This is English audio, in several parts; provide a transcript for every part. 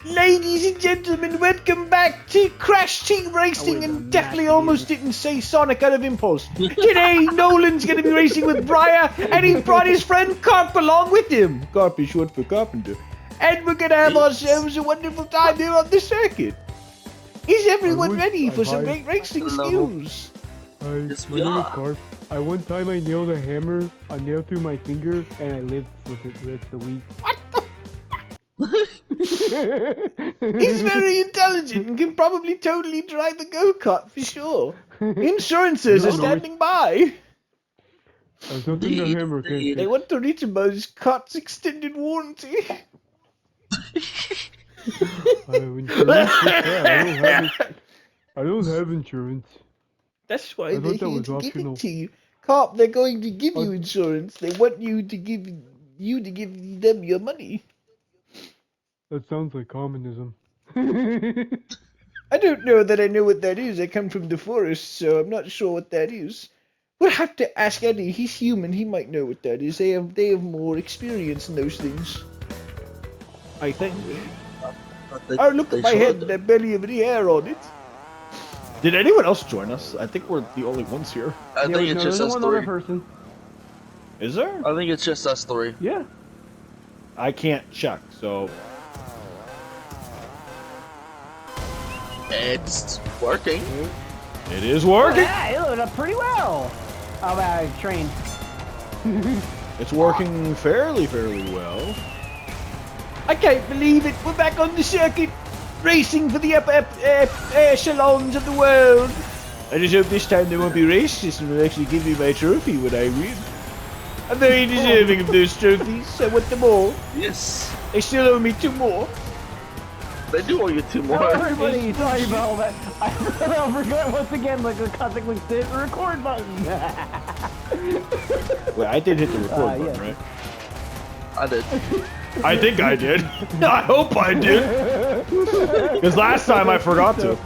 Ladies and gentlemen, welcome back to Crash Team Racing, and definitely almost didn't say Sonic out of impulse. Today, Nolan's going to be racing with Briar, and he brought his friend Carp along with him. Carp is short for Carpenter. And we're going to have ourselves a wonderful time here on the circuit. Is everyone ready for some great racing skills? Hi, my name is Carp. One time I nailed a hammer, I nailed through my finger, and I lived with it the rest of the week. What the? He's very intelligent and can probably totally drive the go-kart for sure. Insurances are standing by. I don't think the hammer can. They want to reach about his cart's extended warranty. I have insurance. I don't have insurance. That's why they're here to give optional. it to you. Carp, they're going to give you insurance. They want you to give them your money. That sounds like communism. I don't know that I know what that is. I come from the forest, so I'm not sure what that is. We'll have to ask Eddie. He's human. He might know what that is. They have more experience in those things. I think. Oh, look at my head. That barely have any hair on it. Did anyone else join us? I think we're the only ones here. I think it's just us one three. other person. Is there? I think it's just us three. Yeah. I can't check, so... It's working. It is working! Yeah, it loaded up pretty well. How about I trained? It's working fairly well. I can't believe it! We're back on the circuit! Racing for the upper echelons of the world! I just hope this time they won't be racist and will actually give me my trophy when I win. I'm very deserving of those trophies. I want them all. Yes. They still owe me 2 more. They do owe you 2 more. Everybody, sorry about all that. I forgot once again, like the contact with the record button. Wait, I did hit the record button, right? I did. I think I did. I hope I did. Because last time I forgot to.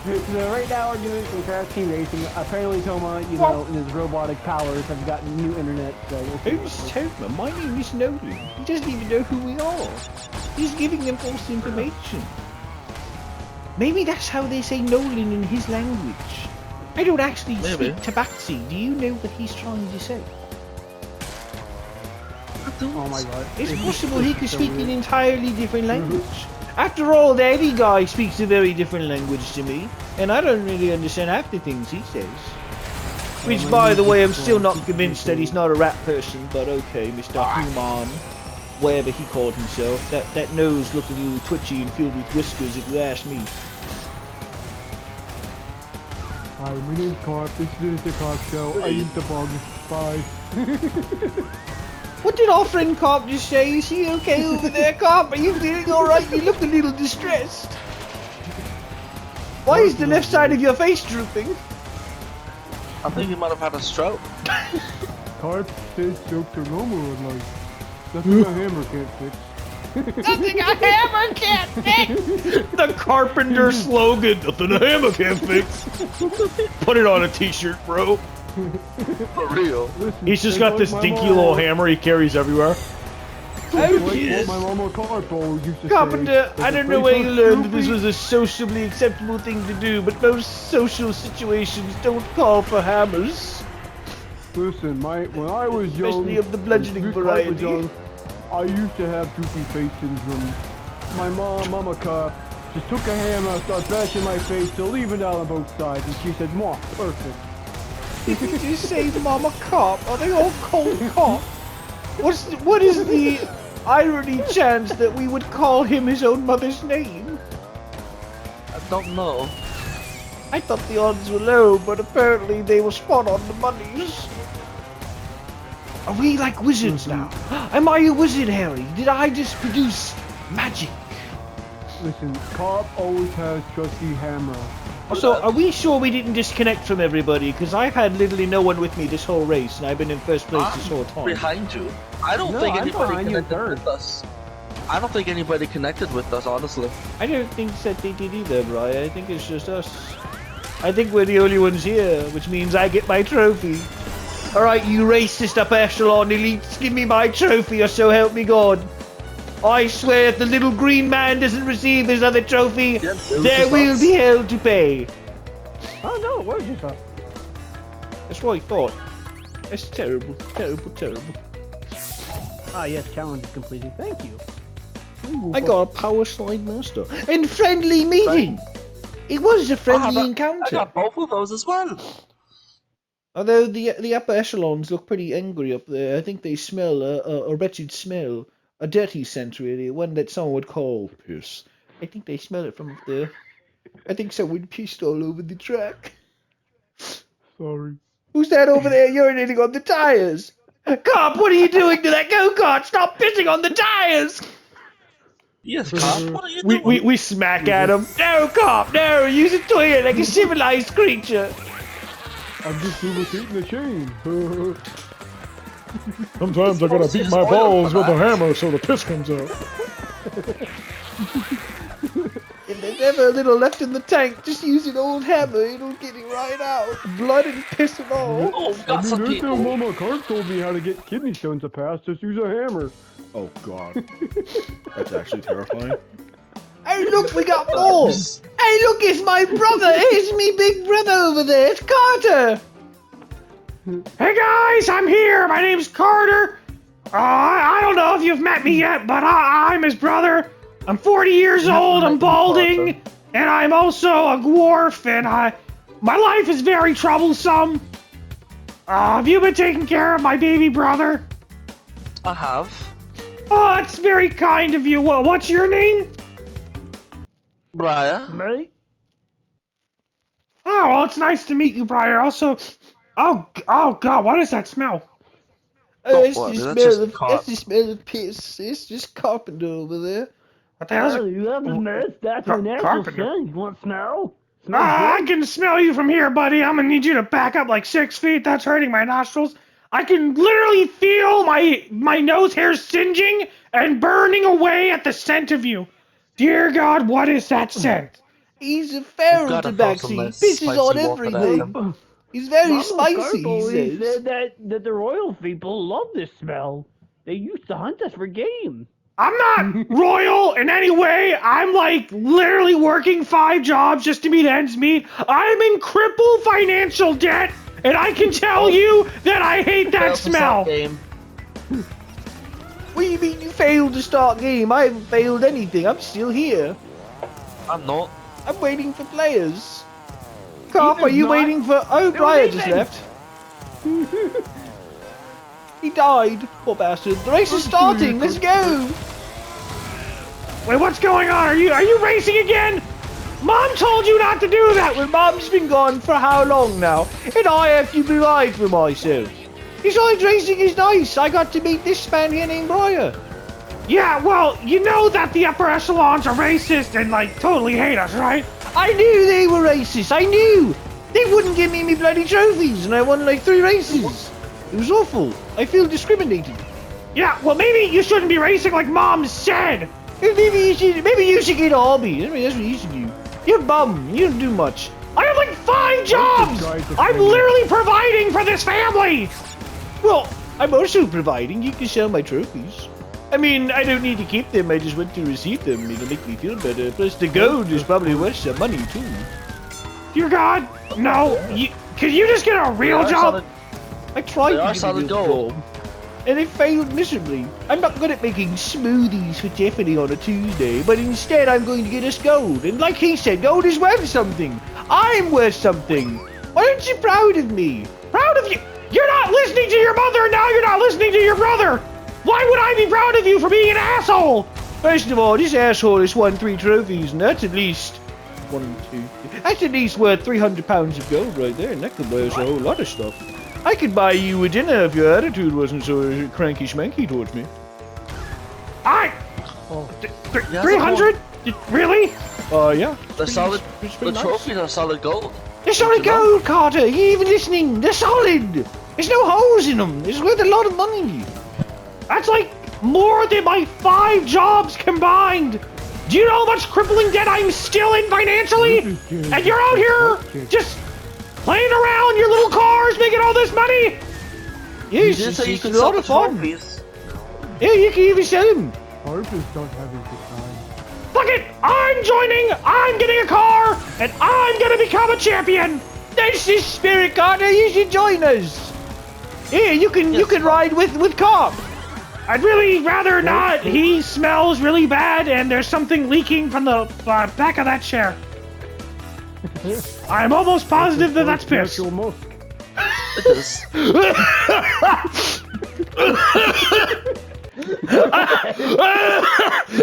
So right now we're doing some Crash Team Racing. Apparently Toma, you know, in his robotic powers have gotten new internet. So Who's Toma? My name is Nolan. He doesn't even know who we are. He's giving them false information. Maybe that's how they say Nolan in his language. I don't actually speak Tabaxi. Do you know what he's trying to say? oh my god. It's possible he could speak an entirely different language. After all, the Eddie guy speaks a very different language to me, and I don't really understand half the things he says. Which, by the way, I'm still not convinced that he's not a rat person, but okay, Mr. Human, whatever he called himself, that nose looked a little twitchy and filled with whiskers if you ask me. Hi, my name's Carp. This is the Carp Show. I eat the bug. Bye. What did our friend Carp just say? Is he okay over there, Carp? Are you feeling alright? You look a little distressed. Why is the left side of your face drooping? I think he might have had a stroke. Carp says jokes are normal in life. Nothing a hammer can't fix. Nothing a hammer can't fix! The Carpenter slogan, nothing a hammer can't fix. Put it on a t-shirt, bro. For real. Listen, He's just got this dinky little hammer he carries everywhere. Oh, yes. My mama Carp always used to Carpenter, say, I don't know where you learned that this was a socially acceptable thing to do, but most social situations don't call for hammers. Listen, when I was young, Especially of the bludgeoning variety. I used to have droopy face syndrome. My mama Carp, just took a hammer, started bashing my face, to leave it down on both sides, and she said, "Mwah, perfect." Did you just say Mama Carp? Are they all called Carp? What is the irony chance that we would call him his own mother's name? I don't know. I thought the odds were low, but apparently they were spot on the monies. Are we like wizards now? Am I a wizard, Harry? Did I just produce magic? Listen, Carp always has trusty hammer. Also, are we sure we didn't disconnect from everybody? Because I've had literally no one with me this whole race, and I've been in first place this whole time. Behind you. I don't think anybody connected with us. I don't think anybody connected with us, honestly. I don't think that they did either, Brian. I think it's just us. I think we're the only ones here, which means I get my trophy. Alright, you racist upper echelon elites, give me my trophy or so help me God. I swear if the little green man doesn't receive his other trophy, Yeah, there will be hell to pay. Oh no, what did you thought? That's what I thought. That's terrible, terrible, terrible. Ah yes, challenge is completed. Thank you. I got a power slide master. And friendly meeting! It was a friendly encounter. I got both of those as well. Although the upper echelons look pretty angry up there. I think they smell a wretched smell. A dirty scent, really. One that someone would call piss. I think they smell it from up there. I think someone pissed all over the track. Sorry. Who's that over there urinating on the tires? Cop, what are you doing to that go-kart? Stop pissing on the tires! Yes, cop. What are you doing? We smack at him. No, cop, no! Use a toilet like a civilized creature. I'm just lubricating the chain. Sometimes I gotta beat my balls with a hammer so the piss comes out. If there's ever a little left in the tank, just use an old hammer. It'll get it right out. Blood and piss and all. Oh, we got some That's how people. Mama Cart told me how to get kidney stones to pass. Just use a hammer. Oh god. That's actually terrifying. Hey, look, we got more. Hey, look, it's my brother. It's me big brother over there. It's Carter. Hey guys, I'm here. My name's Carter. I don't know if you've met me yet, but I'm his brother. I'm 40 years old. I'm balding, and I'm also a dwarf. And my life is very troublesome. Have you been taking care of my baby brother? I have. Oh, that's very kind of you. What's your name? Brian. Right? Oh, well, it's nice to meet you, Briar. Also, oh God, what is that smell? It's what, the dude, that's just that's the smell of piss. It's just Carpenter over there. What the hell is Oh, it? you love the mess? That's Car- a natural carpenter. scent. You want smell? Smell I good? can smell you from here, buddy. I'm gonna need you to back up like 6 feet. That's hurting my nostrils. I can literally feel my nose hairs singeing and burning away at the scent of you. Dear God, what is that scent? He's a feral Gotta throw some tabaxi. nice Pisses spicy on water at everything. him. He's very Mama spicy, Cart he always says. said that the royal people love this smell. They used to hunt us for game. I'm not royal in any way. I'm like literally working 5 jobs just to meet ends meet. I'm in crippled financial debt, and I can tell you that I hate that Failed to start smell. game. What do you mean you failed to start game? I haven't failed anything. I'm still here. I'm not. I'm waiting for players. Cop, Ethan's are you not. waiting for... Oh, Brian just Ethan. left. He died. Poor bastard. The race is starting. Let's go. Wait, what's going on? Are you racing again? Mom told you not to do that. Well, Mom's been gone for how long now? And I have to provide for myself. Besides, racing is nice. I got to meet this man here named Brian. Yeah, well, you know that the upper echelons are racist and like totally hate us, right? I knew they were racist. I knew. They wouldn't give me any bloody trophies, and I won like 3 races. It was awful. I feel discriminated. Yeah, well, maybe you shouldn't be racing like Mom said. Maybe you should get a hobby. I mean, that's what you should do. You're a bum. You don't do much. I have like 5 jobs. guys are I'm funny. literally providing for this family. Well, I'm also providing. You can sell my trophies. I mean, I don't need to keep them. I just want to receive them. It'll make me feel better. Plus, the gold is probably worth some money, too. Dear God, no. Can you just get a real job? I tried They are to get a solid real gold. job, and it failed miserably. I'm not good at making smoothies for Tiffany on a Tuesday, but instead I'm going to get us gold. And like he said, gold is worth something. I'm worth something. Why aren't you proud of me? Proud of you. You're not listening to your mother, and now you're not listening to your brother. Why would I be proud of you for being an asshole? First of all, this asshole has won 3 trophies, and that's at least... 1, 2, 3... That's at least worth 300 pounds of gold right there, and that could buy us a whole lot of stuff. I could buy you a dinner if your attitude wasn't so cranky schmanky towards me. Yeah, 300? Really? Yeah. The solid. It's The pretty nice. trophies are solid gold. They're solid gold, Carter. Are you even listening? They're solid. There's no holes in them. It's worth a lot of money. That's like more than my 5 jobs combined. Do you know how much crippling debt I'm still in financially? And you're out here just playing around your little cars, making all this money? Yes, You did say you it's could a sell lot the of fun. trophies. Yeah, you can even sell them. Carp is not having a good time. Fuck it! I'm joining! I'm getting a car! And I'm gonna become a champion! This is Spirit Carter. You should join us. Here, you can ride with Carp. I'd really rather not. He smells really bad and there's something leaking from the back of that chair. I'm almost positive that that's piss. Natural musk. It is.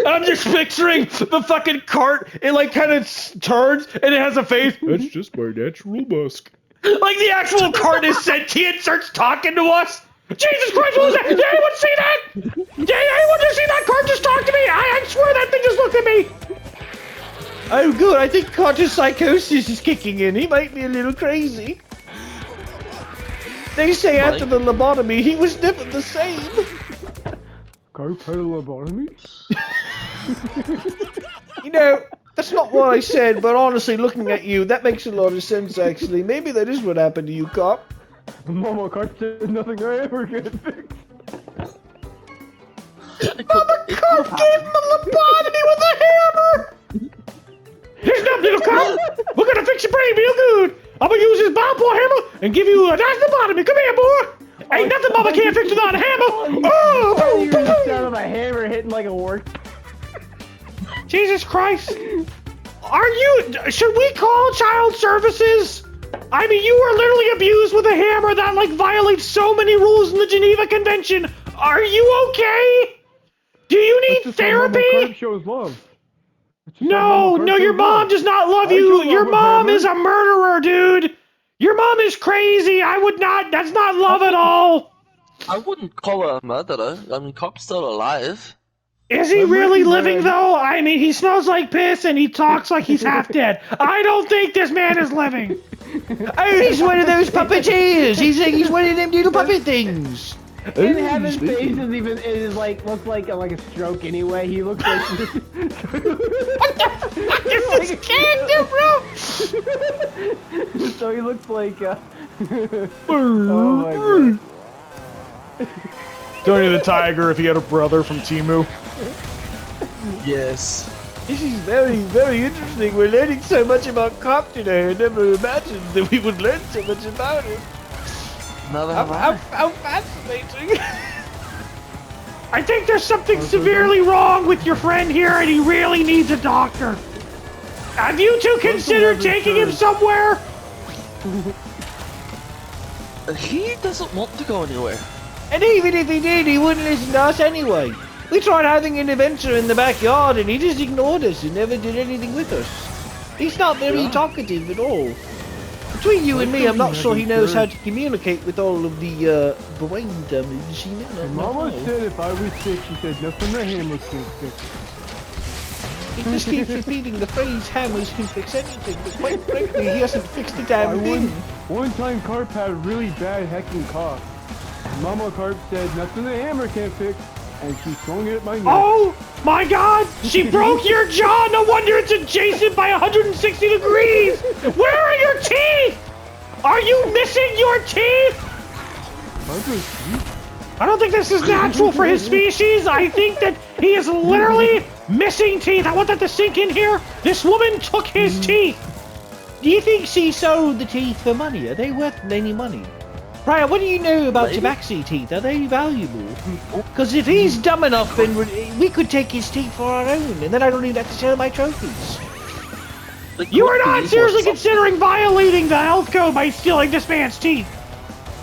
I'm just picturing the fucking cart. It like kind of turns and it has a face. That's just my natural musk. Like the actual cart is sentient, starts talking to us. Jesus Christ, what was that? Did anyone see that? Did anyone just see that cart just talk to me? I swear that thing just looked at me. Oh good, I think Carter's psychosis is kicking in. He might be a little crazy. They say after the lobotomy, he was never the same. Carp had a lobotomy? You know, that's not what I said, but honestly, looking at you, that makes a lot of sense, actually. Maybe that is what happened to you, Carp. Mama Carp said nothing I ever get fixed. Mama Carp gave him a lobotomy with a hammer! Here's nothing, little Carp. We're gonna fix your brain real good. I'm gonna use this ballpoint hammer and give you a nice lobotomy. Come here, boy. Ain't nothing Mama can't fix without a hammer. Oh, You hear the sound of a hammer hitting like a work. Jesus Christ. Should we call child services? I mean, you were literally abused with a hammer that, like, violates so many rules in the Geneva Convention. Are you okay? Do you need therapy? Mama Carp shows love. No, your mom does not love you. Your mom is a murderer, dude. Your mom is crazy. That's not love at all. I wouldn't call her a murderer. I mean, Carp's still alive. Is he really living, though? I mean, he smells like piss and he talks like he's half dead. I don't think this man is living. Oh, he's one of those puppeteers. He's one of them little puppet things. And Heaven's face is like looks like a stroke anyway. He looks like This is character, bro. So he looks like oh my god. Tony the Tiger if he had a brother from Timu. Yes. This is very, very interesting. We're learning so much about Carp today. I never imagined that we would learn so much about him. Never have I. How fascinating. I think there's something severely wrong with your friend here and he really needs a doctor. Have you two considered taking him somewhere? He doesn't want to go anywhere. And even if he did, he wouldn't listen to us anyway. We tried having an adventure in the backyard and he just ignored us and never did anything with us. He's not very talkative at all. Between you and me, I'm not sure he knows how to communicate with all of the brain damage. Mama said if I was sick, she said nothing the hammer can fix. He just keeps repeating the phrase, hammers can fix anything, but quite frankly, he hasn't fixed a damn thing. One time Carp had a really bad hecking cough. Mama Carp said nothing the hammer can't fix, and she swung it at my neck. Oh my god! She broke your jaw! No wonder it's adjacent by 160 degrees! Where are your teeth? Are you missing your teeth? I don't think this is natural for his species. I think that he is literally missing teeth. I want that to sink in here. This woman took his teeth. Do you think she sold the teeth for money? Are they worth any money? Brian, what do you know about Tabaxi teeth? Are they valuable? Because if he's dumb enough, then we could take his teeth for our own, and then I don't even have to sell my trophies. You are not seriously considering violating the health code by stealing this man's teeth,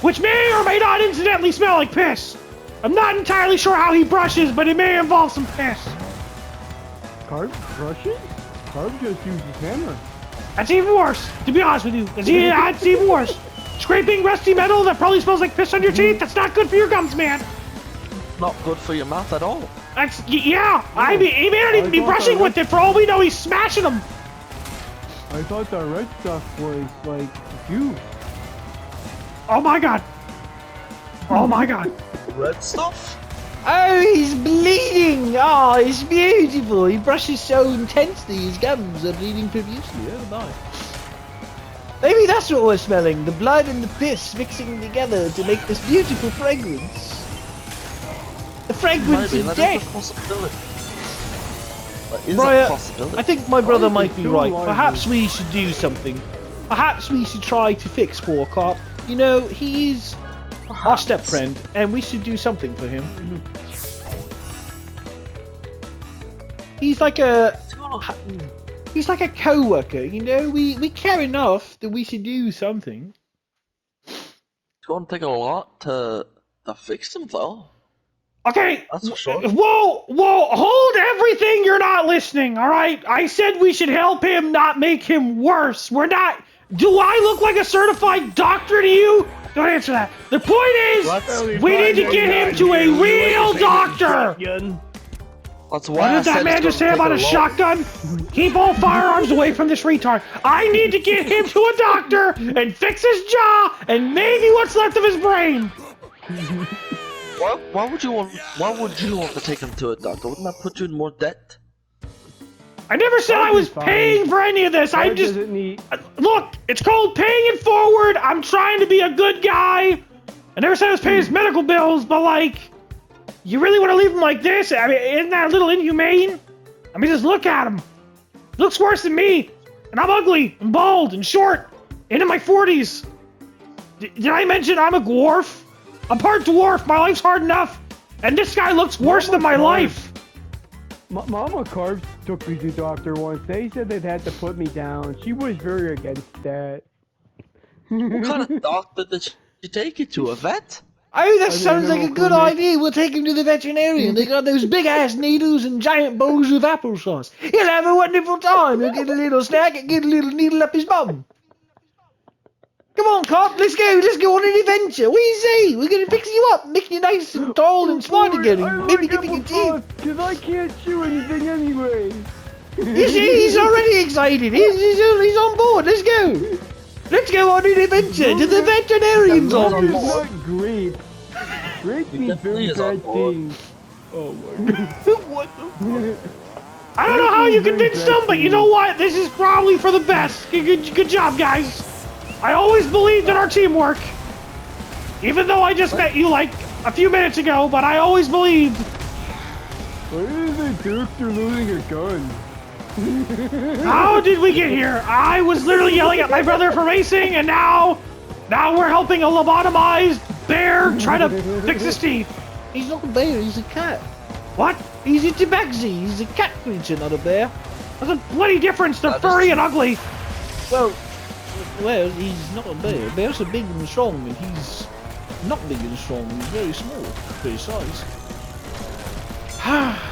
which may or may not incidentally smell like piss. I'm not entirely sure how he brushes, but it may involve some piss. Carp brushes? Carp just uses hammer. That's even worse, to be honest with you. That's even worse. Scraping rusty metal that probably smells like piss on your teeth, that's not good for your gums, man. Not good for your mouth at all. Yeah, I mean, he may not even be brushing with it. For all we know, he's smashing them. I thought the red stuff was, like, juice. Oh my god. Oh my god. Red stuff? Oh, he's bleeding! Oh, it's beautiful. He brushes so intensely, his gums are bleeding profusely. Oh my. Maybe that's what we're smelling, the blood and the piss mixing together to make this beautiful fragrance. The fragments Maybe, of that is a death. possibility. That is a Briar, possibility. I think my brother might be too right. lively. Perhaps we should do something. Perhaps we should try to fix poor Cop. You know, he's our step friend, and we should do something for him. He's like a co-worker, you know. We care enough that we should do something. It's going to take a lot to fix them, though. Okay. That's for sure. Whoa, hold everything. You're not listening, all right? I said we should help him, not make him worse. We're not. Do I look like a certified doctor to you? Don't answer that. The point is, we need to get him to a real doctor. That's What why did that man just say about a shotgun? Keep all firearms away from this retard. I need to get him to a doctor and fix his jaw and maybe what's left of his brain. Why would you want to take him to a doctor? Wouldn't that put you in more debt? I never said I was paying for any of this. I just look. It's called paying it forward. I'm trying to be a good guy. I never said I was paying his medical bills, but like, you really want to leave him like this? I mean, isn't that a little inhumane? I mean, just look at him. Looks worse than me, and I'm ugly and bald and short, and in my 40s. Did I mention I'm a dwarf? I'm part dwarf. My life's hard enough, and this guy looks worse than my life. Mama Carp took me to the doctor once. They said they'd had to put me down. She was very against that. What kind of doctor did you take you to? A vet? Oh, that sounds like a good idea. We'll take him to the veterinarian. They got those big-ass needles and giant bowls of applesauce. He'll have a wonderful time. He'll get a little snack and get a little needle up his bum. Come on, Cop. Let's go. Let's go on an adventure. What do you say? We're going to fix you up, make you nice and tall and smart again, and maybe give you your teeth. Because I can't chew anything anyway. You see, he's already excited. He's on board. Let's go. Let's go on an adventure to the veterinarian's office. It's not grape. Grape means very bad things. Oh my god. What the fuck? I don't know how you convinced them, but you know what? This is probably for the best. Good job, guys. I always believed in our teamwork. Even though I just met you like a few minutes ago, but I always believed. Why is the doctor loading a gun? How did we get here? I was literally yelling at my brother for racing, and now we're helping a lobotomized bear try to fix his teeth. He's not a bear. He's a cat. What? He's a tabaxi. He's a cat creature, not a bear. There's a bloody difference. They're furry and ugly. Well, he's not a bear. Bears are big and strong, and he's not big and strong. He's very small for his size.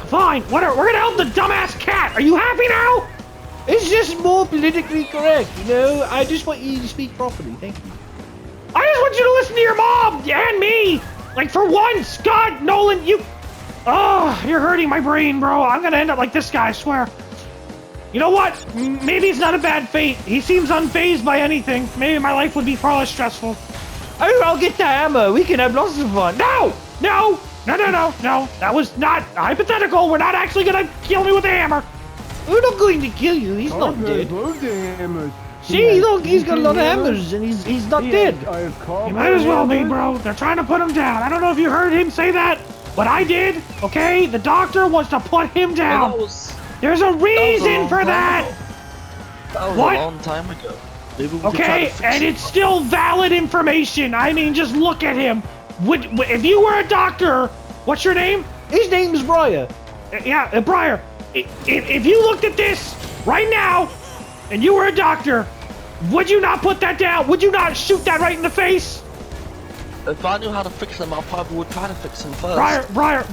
Fine. We're gonna help the dumbass cat. Are you happy now? It's just more politically correct, you know? I just want you to speak properly. Thank you. I just want you to listen to your mom and me. Like for once. God, Nolan, you... Oh, you're hurting my brain, bro. I'm gonna end up like this guy, I swear. You know what? Maybe it's not a bad fate. He seems unfazed by anything. Maybe my life would be far less stressful. Oh, I'll get the hammer. We can have lots of fun. No! That was not hypothetical. We're not actually gonna kill me with a hammer. We're not going to kill you. He's not dead. Hammers. See, look, he's got a lot of hammers, and he's not dead. You might as well be, bro. They're trying to put him down. I don't know if you heard him say that, but I did. Okay, the doctor wants to put him down. Well, There's a reason for that. That was What? a long time ago. Maybe we could try Okay, to fix and it. it's still valid information. I mean, just look at him. If you were a doctor, what's your name? His name's Briar. Yeah, Briar. If you looked at this right now, and you were a doctor, would you not put that down? Would you not shoot that right in the face? If I knew how to fix them, I probably would try to fix them first. Briar,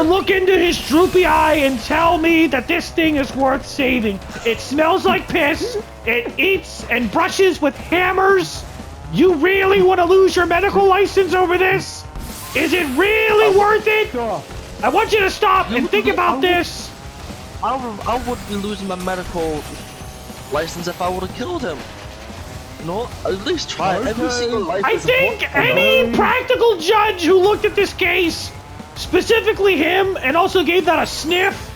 look into his droopy eye and tell me that this thing is worth saving. It smells like piss. It eats and brushes with hammers. You really want to lose your medical license over this? Is it really worth it? I want you to stop and think about this. I would be losing my medical license if I would have killed him. No, at least try. Every single life I is think important. any practical judge who looked at this case, specifically him, and also gave that a sniff,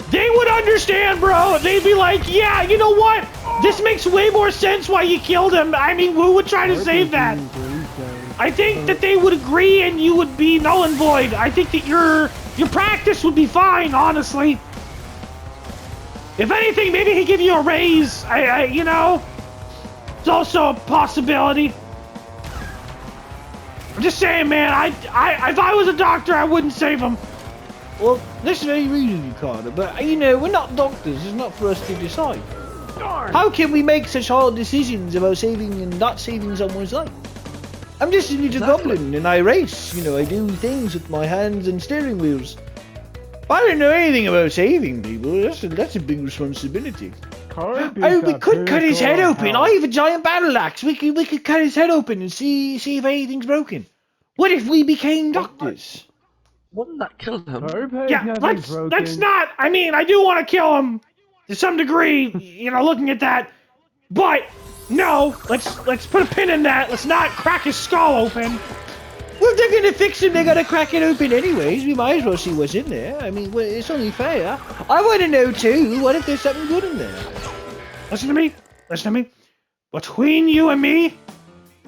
they would understand, bro. They'd be like, yeah, you know what? This makes way more sense why you killed him. I mean, who would try to save that? I think that they would agree and you would be null and void. I think that your practice would be fine, honestly. If anything, maybe he'd give you a raise. You know, it's also a possibility. I'm just saying, man. If I was a doctor, I wouldn't save him. Well, that's very rude of you, Carter, but, you know, we're not doctors. It's not for us to decide. Darn! How can we make such hard decisions about saving and not saving someone's life? I'm just a little goblin, and I race. You know, I do things with my hands and steering wheels. I don't know anything about saving people. That's a big responsibility. Carp is Oh, we a could cut his head pinnacle of open. health. I have a giant battle axe. We could cut his head open and see if anything's broken. What if we became doctors? Wouldn't that kill him? Carp has Yeah, nothing let's broken. not. I mean, I do want to kill him to some degree. You know, looking at that, but no. Let's put a pin in that. Let's not crack his skull open. Well, if they're gonna fix him, they gotta crack it open anyways. We might as well see what's in there. I mean, well, it's only fair. I want to know too. What if there's something good in there? Listen to me. Listen to me. Between you and me,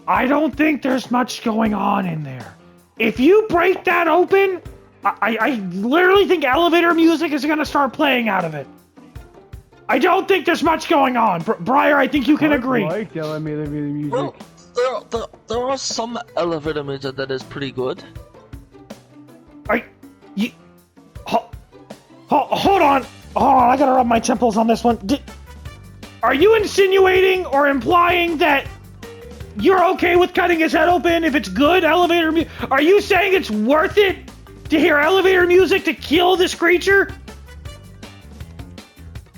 I don't think there's much going on in there. If you break that open, I literally think elevator music is gonna start playing out of it. I don't think there's much going on. Briar, I think you can Carp agree. likes elevator music. Well, there are some elevator music that is pretty good. Hold on. I gotta rub my temples on this one. Are you insinuating or implying that you're okay with cutting his head open if it's good elevator music? Are you saying it's worth it to hear elevator music to kill this creature?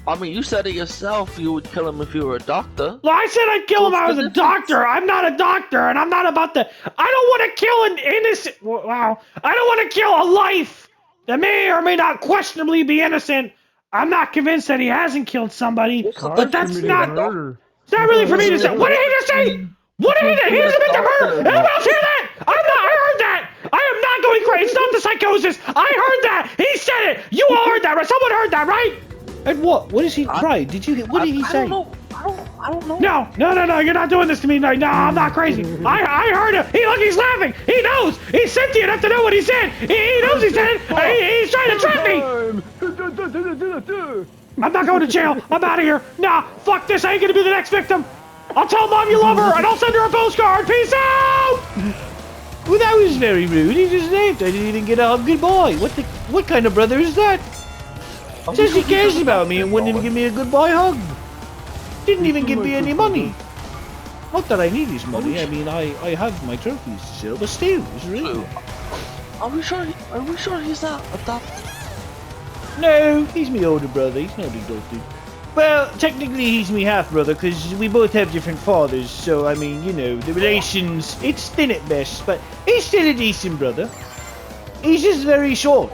I mean, you said it yourself. You would kill him if you were a doctor. Well, I said I'd kill him if I was a doctor. I'm not a doctor, and I'm not about to... I don't want to kill an innocent... Wow. I don't want to kill a life that may or may not questionably be innocent. I'm not convinced that he hasn't killed somebody, but that's not... Murder. It's not really for me to say. What did he just say? What did he say? He doesn't mean to murder. Anyone else hear that? I heard that. I am not going crazy. It's not the psychosis. I heard that. He said it. You all heard that, right? Someone heard that, right? And what? What is he? Right? Did you? What did he say? I don't know. No. You're not doing this to me. No, I'm not crazy. I heard him. Look, he's laughing. He knows. He's sentient enough to know what he said. He knows he said it. He's trying to trap me. I'm not going to jail. I'm out of here. Nah, fuck this. I ain't gonna be the next victim. I'll tell Mom you love her, and I'll send her a postcard. Peace out! Well, that was very rude. He just left. I didn't even get a goodbye. What kind of brother is that? Says he cares about me and wouldn't even give me a goodbye hug. Didn't even give me any money. Not that I need his money. I mean, I have my trophies to sell, but still, it's rude. Are we sure he's not adopted? No, he's my older brother. He's not adopted. Well, technically he's me half-brother, because we both have different fathers, so, I mean, you know, the relations, it's thin at best, but he's still a decent brother. He's just very short.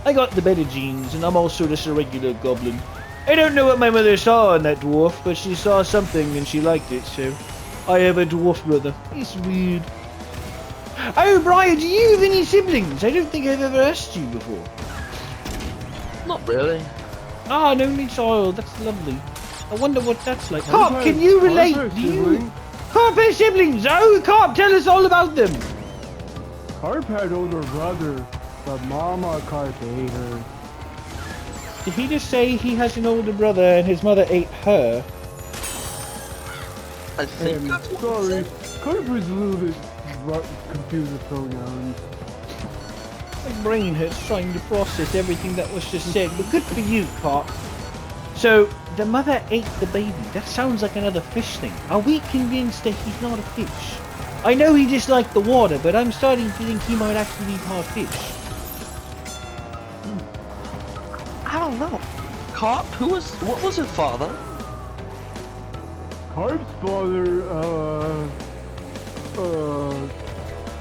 I got the better genes, and I'm also just a regular goblin. I don't know what my mother saw in that dwarf, but she saw something and she liked it, so I have a dwarf brother. It's weird. Oh, Brian, do you have any siblings? I don't think I've ever asked you before. Not really. Ah, an only child. That's lovely. I wonder what that's like. Carp, can you relate? Do you? Carp has siblings. Oh, Carp, tell us all about them. Carp had older brother, but Mama Carp ate her. Did he just say he has an older brother and his mother ate her? I think that's what he Sorry, said. Carp was a little bit confused with pronouns. My brain hurts trying to process everything that was just said, but good for you, Carp. So, the mother ate the baby. That sounds like another fish thing. Are we convinced that he's not a fish? I know he disliked the water, but I'm starting to think he might actually be part fish. I don't know. Carp? What was his father? Carp's father,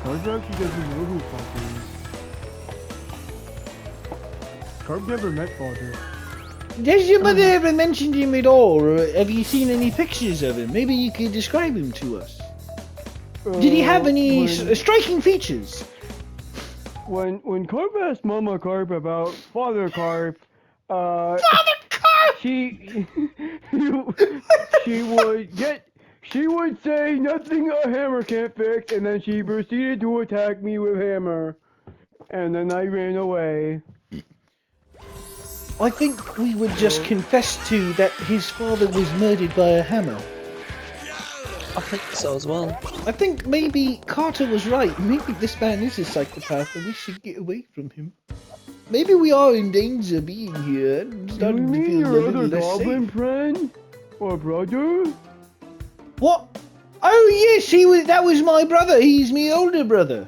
Carp actually doesn't know who father is. Carp never met father. Has your mother ever mentioned him at all, or have you seen any pictures of him? Maybe you could describe him to us. Did he have any striking features? When Carp asked Mama Carp about Father Carp, Father Carp! she would She would say nothing a hammer can't fix, and then she proceeded to attack me with hammer. And then I ran away. I think we would just confess to that his father was murdered by a hammer. I think so as well. I think maybe Carter was right. Maybe this man is a psychopath and we should get away from him. Maybe we are in danger being here. I'm You starting to mean feel a your little other less goblin safe. friend? Or brother? What? Oh yes, that was my brother. He's my older brother.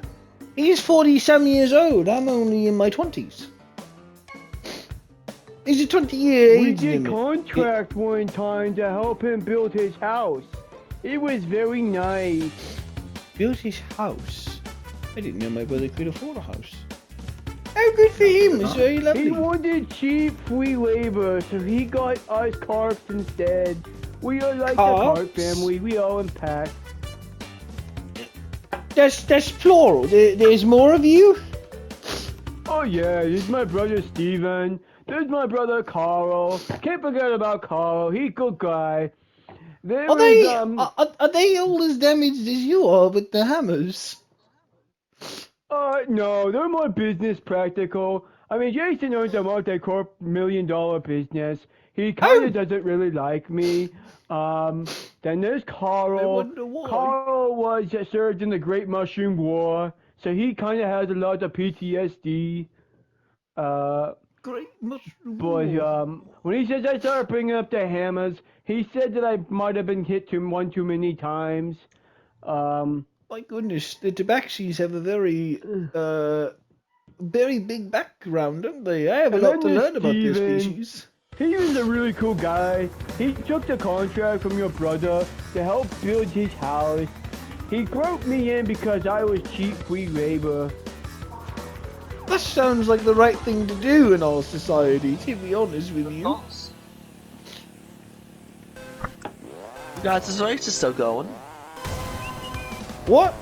He's 40-some years old. I'm only in my 20s. He's a 20-year We age did limit. contract one time to help him build his house. It was very nice. Built his house. I didn't know my brother could afford a house. Oh, good for him. It's very lovely. He wanted cheap free labor, so he got us carps instead. We are like the carp Carps? family. We all impact. That's plural. There's more of you? Oh yeah, he's my brother Steven. There's my brother Carl. Can't forget about Carl. He's a good guy. There Are is, they all as damaged as you are with the hammers? no, they're more business practical. I mean, Jason owns a multi-corp $1 million business. He kind of doesn't really like me. Then there's Carl. I wonder why. Carl served in the Great Mushroom War, so he kind of has a lot of PTSD. Great mushroom. But when he says I started bringing up the hammers, he said that I might have been hit too many times. My goodness, the Tabaxis have a very big background, don't they? I have a And lot then to there's learn about their Steven. species. He was a really cool guy. He took the contract from your brother to help build his house. He brought me in because I was cheap free labor. That sounds like the right thing to do in our society, to be honest with you. Thoughts? Guys, this race is still going. What?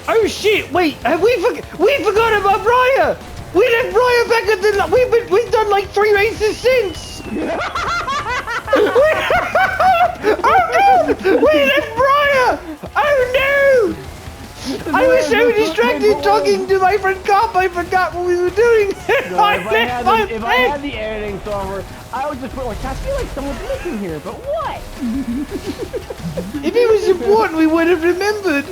Oh shit! Wait, have we forgot about Briar? We left Briar back at the. We've done like 3 races since. Oh no! We left Briar! Oh no! I was so distracted talking to my friend Carp, I forgot what we were doing. If I had the editing software, I would just put like, I feel like someone's missing here, but what? If it was important, we would have remembered.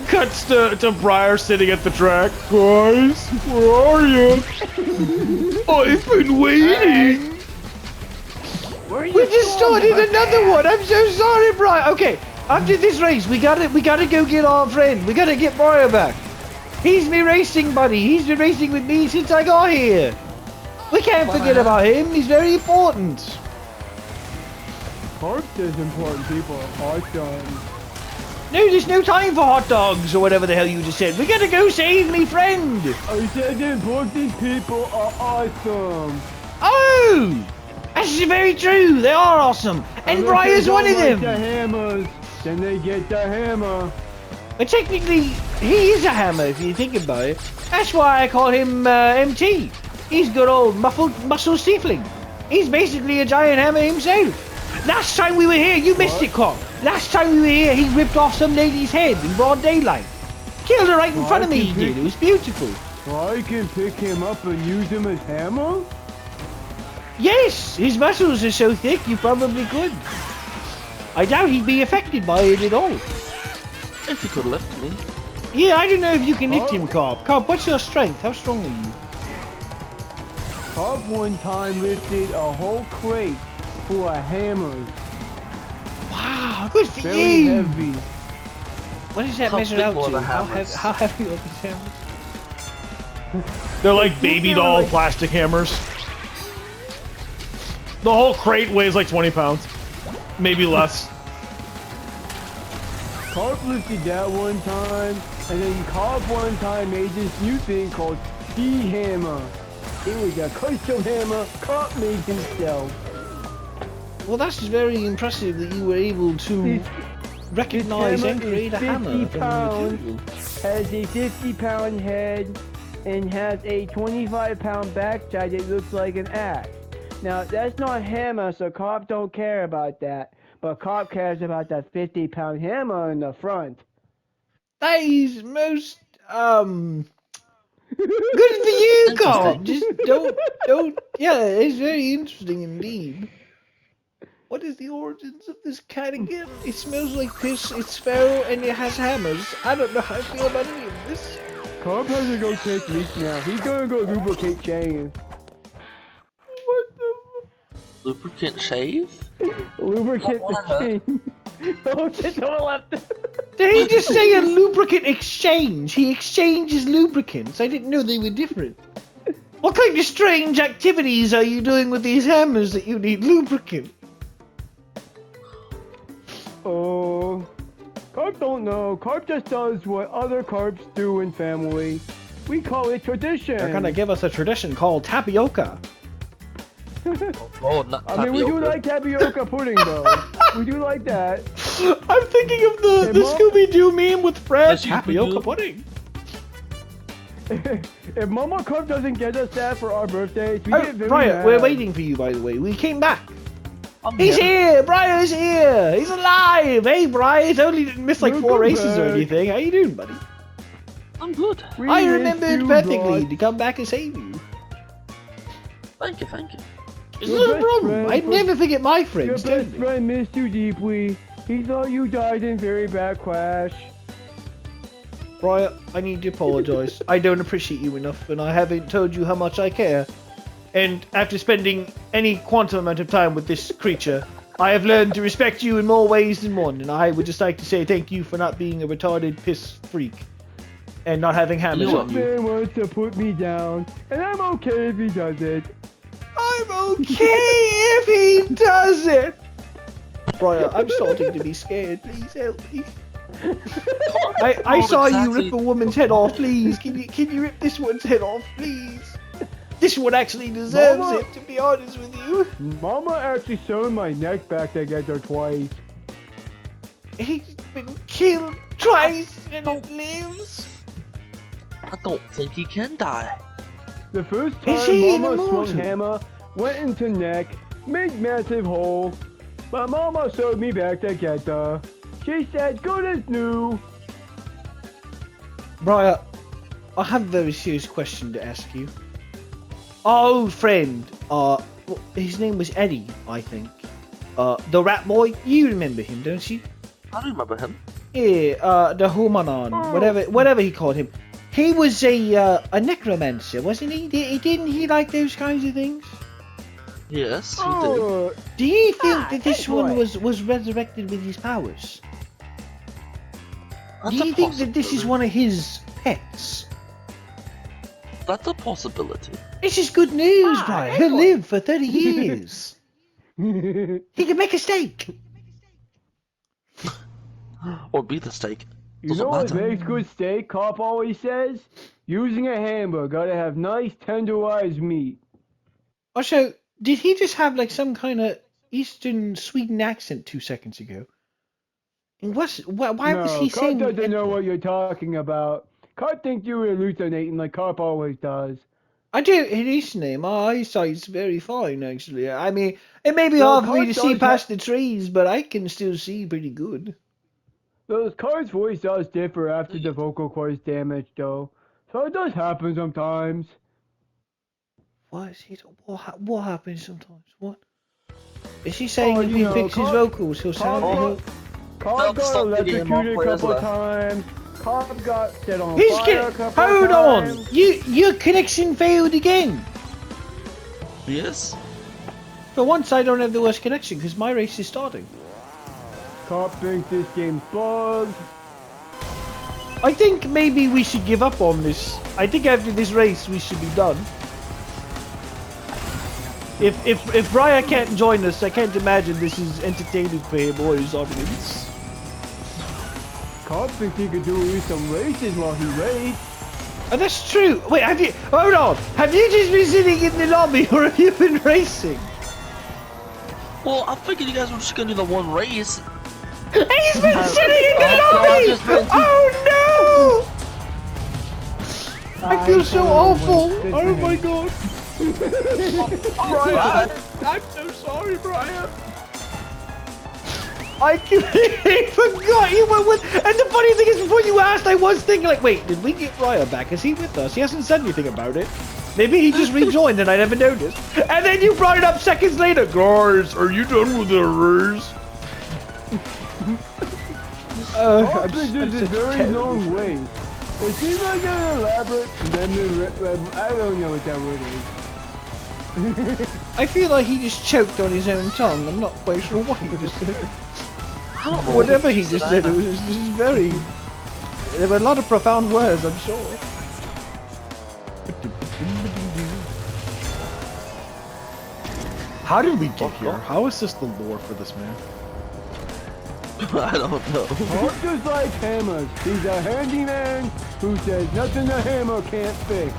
Cuts to Briar sitting at the track. Guys, where are you? I've been waiting. We just started another one. I'm so sorry, Briar. Okay, after this race, we gotta go get our friend. We gotta get Briar back. He's my racing buddy. He's been racing with me since I got here. We can't forget about him. He's very important. Carp is important people. Awesome. No, there's no time for hot dogs or whatever the hell you just said. We gotta go save me friend. I said the important people are awesome. Oh, that's very true. They are awesome, and if Briar's they one of don't like them. the hammers, then they get the hammer. But technically, he is a hammer if you think about it. That's why I call him MT. He's good old muscle tiefling. He's basically a giant hammer himself. Last time we were here, you missed it, Carl. Last time we were here, he ripped off some lady's head in broad daylight. Killed her right in front of me, he did. It was beautiful. So I can pick him up and use him as hammer? Yes, his muscles are so thick you probably could. I doubt he'd be affected by it at all. If you could lift me. Yeah, I don't know if you can lift him, Carp. Carp, what's your strength? How strong are you? Carp one time lifted a whole crate full of hammers. Wow, good for Very you. heavy. What does that How measure big out were to? the How hammers? heavy are these hammers? They're like baby doll plastic hammers. The whole crate weighs like 20 pounds. Maybe less. Carp lifted that one time, and then Carp one time made this new thing called D-Hammer. It was a custom hammer Carp made himself. Well, that's very impressive that you were able to recognize and create a hammer. 50 pounds, has a 50-pound head, and has a 25-pound backside that looks like an axe. Now, that's not hammer, so Carp don't care about that. but Carp cares about that 50-pound hammer in the front. That is most good for you, Carl. Just don't. Yeah, it's very interesting indeed. What is the origins of this cat again? It smells like piss, it's feral, and it has hammers. I don't know how I feel about any of this. Carp has to go take leaks now. He's gonna go lubricate chains. What the? Lubricant shave? Lubricate What the I chain. Oh shit, someone left. Did he just say a lubricant exchange? He exchanges lubricants. I didn't know they were different. What kind of strange activities are you doing with these hammers that you need lubricant? Oh, Carp don't know. Carp just does what other carps do in family. We call it tradition. They're gonna give us a tradition called tapioca. Oh, not I mean, we do tapioca. like tapioca pudding, though. We do like that. I'm thinking of the Hey, Mom? Scooby-Doo meme with Fred. The Tapioca Scooby-Doo? pudding. If Mama Carp doesn't get us that for our birthdays, we Oh, get very Brian, mad. we're waiting for you, by the way. We came back. I'm He's here. here! Brian's here! He's alive! Hey, Brian, only didn't miss like 4 Welcome races or back. anything. How you doing, buddy? I'm good. We I miss remembered you, perfectly Rod. to come back and save you. Thank you, thank you. It's Your not a best problem. friend I'd for- never forget my Your friends, best don't they? friend missed you deeply. He thought you died in very bad crash. Brian, I need to apologize. I don't appreciate you enough, and I haven't told you how much I care. And after spending any quantum amount of time with this creature, I have learned to respect you in more ways than one, and I would just like to say thank you for not being a retarded piss freak and not having hammers You on This you. man wants to put me down, and I'm okay if he does it. I'm okay if he does it. Brian, I'm starting to be scared. Please help me. I Oh, saw you exactly. rip a woman's head off. Please, can you rip this one's head off, please? This one actually deserves Mama. it, to be honest with you. Mama actually sewn my neck back together twice. He's been killed twice and it lives. I don't think he can die. The first Is time he Mama immortal? swung hammer, went into neck, made massive hole, but Mama sewed me back together. She said, good as new. Brian, I have a very serious question to ask you. Our old friend, his name was Eddie, I think. The rat boy, you remember him, don't you? I remember him. Yeah, the Humanon, whatever he called him. He was a necromancer, wasn't he? Didn't he like those kinds of things? Yes, he did. Oh, Do you think that this hey, one boy. was resurrected with his powers? That's Do a you think that this is possibility. one of his pets? That's a possibility. This is good news, Ah, Brian. hey, He'll boy. live for 30 years. He can make a steak. Or be the steak. you Doesn't know what matter. makes good steak, Cop always says? Using a hammer, gotta have nice tenderized meat. Also, did he just have like some kind of Eastern Sweden accent 2 seconds ago? And why was No, he Cop saying? doesn't know what you're talking about. Cop thinks you were hallucinating like Cop always does. I do hallucinate. My eyesight's very fine, actually. I mean, it may be Well, hard for me to Cop see does past the trees, but I can still see pretty good. Those Cop's voice does differ after the vocal cords damage, though. So it does happen sometimes. What is he? What happens sometimes? What? Is he saying Oh, if you he know, fixes his Cop- vocals, he'll Cop sound? got stop digging him electrocuted off a couple players times. Cop got set on He's fire get. a couple Hold on! times. Your connection failed again. Yes? For once, I don't have the worst connection because my race is starting. Cop thinks this game's bugged. I think maybe we should give up on this. I think after this race, we should be done. If Brian can't join us, I can't imagine this is entertaining for him or his audience. Cop thinks he could do at least some races while he waits. Oh, that's true. Wait, hold on. Have you just been sitting in the lobby or have you been racing? Well, I figured you guys were just gonna do the one race. He's been sitting in the Oh, lobby! I just went to- Oh no! I feel so awful. This Oh man. my god. Brian, I'm so sorry, Brian. I completely forgot you were with. And the funny thing is, before you asked, I was thinking, like, wait, did we get Raya back? Is he with us? He hasn't said anything about it. Maybe he just rejoined and I never noticed. And then you brought it up seconds later. Guys, are you done with the race? This is a very long way. It seems like an elaborate I don't know what that word is. I feel like he just choked on his own tongue. I'm not quite sure what he just said. Whatever he just said, it was just very... There were a lot of profound words, I'm sure. How did we get here? How is this the lore for this man? I don't know. Hulk is like hammers. He's a handyman who says nothing a hammer can't fix.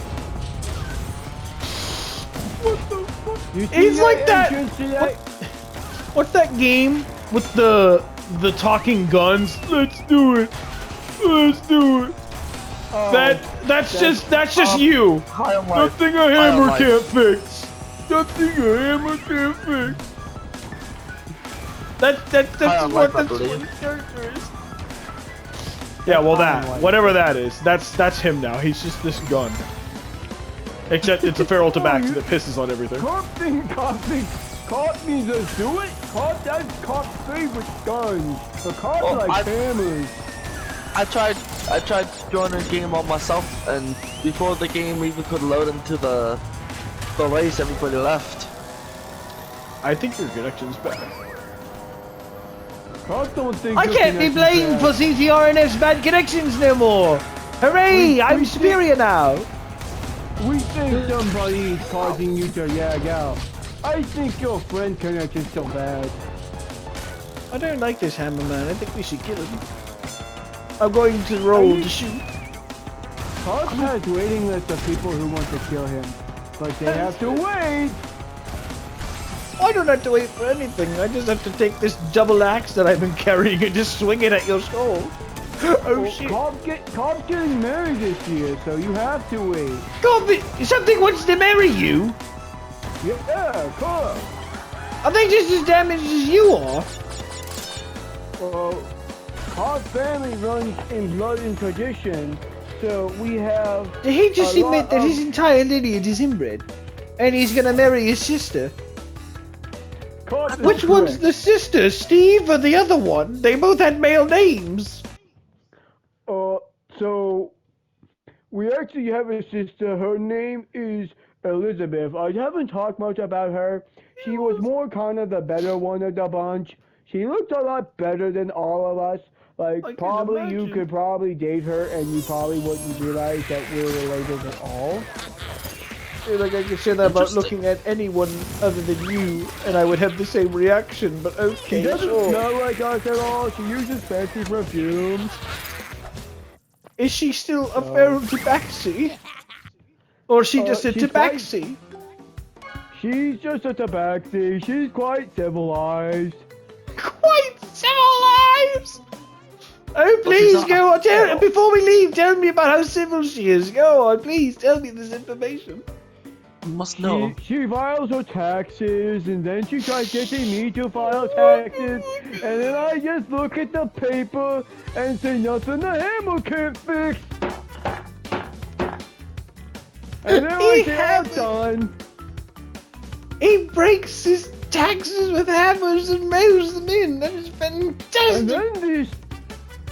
What the fuck? You see He's like that! entrance to that? What's that game with the talking guns? Let's do it. Let's do it. Oh, That's just you. High on life. Nothing a hammer can't fix. Nothing a hammer can't fix. That's what the character is. Yeah, well whatever that is, that's him now. He's just this gun. Except it's a feral tabaxi that pisses on everything. Cop means let's do it. That's Cop's favorite guns. The cops like hammers. I tried joining the game on myself, and before the game even could load into the race, everybody left. I think your connection's better. Cops don't think I can't be blamed for CTRNF's bad connections no more. Hooray! I'm superior now. We think somebody's causing you to lag out. I think your friend connection's so bad. I don't like this hammer man. I think we should kill him. I'm going to roll to shoot. Cops has waiting list of people who want to kill him, but they have to wait. I don't have to wait for anything. I just have to take this double axe that I've been carrying and just swing it at your skull. Oh shit! Cop's getting married this year, so you have to wait. God, something wants to marry you. Yeah, Cop. Are they just as damaged as you are? Well, Cop's family runs in blood and tradition, so we have. Did he just admit that his entire lineage is inbred, and he's gonna marry his sister? Which one's the sister, Steve, or the other one? They both had male names. So we actually have a sister. Her name is Elizabeth. I haven't talked much about her. She was more kind of the better one of the bunch. She looked a lot better than all of us. Like, probably you could probably date her and you probably wouldn't realize that we're related at all. I feel like I could say that about looking at anyone other than you, and I would have the same reaction, but okay, She doesn't smell like us at all. She uses fancy perfumes. Is she still a feral tabaxi? Or is she just a tabaxi? She's just a tabaxi. She's quite civilized. Quite civilized? Oh, please go on. Before we leave, tell me about how civil she is. Go on, please tell me this information. You must know. She files her taxes, and then she tries getting me to file taxes, and then I just look at the paper and say nothing the hammer can't fix. And then I say I'm done. He breaks his taxes with hammers and mails them in. That is fantastic.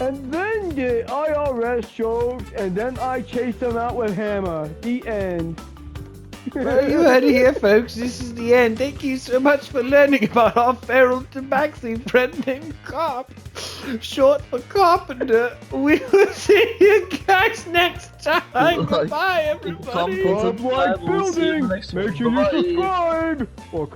And then the IRS shows, and then I chase them out with hammer. The end. Well, you heard it here, folks. This is the end. Thank you so much for learning about our feral tabaxi friend named Cop. Short for Carpenter. We will see you guys next time. Goodbye, everybody. Like building. Make sure you subscribe. Or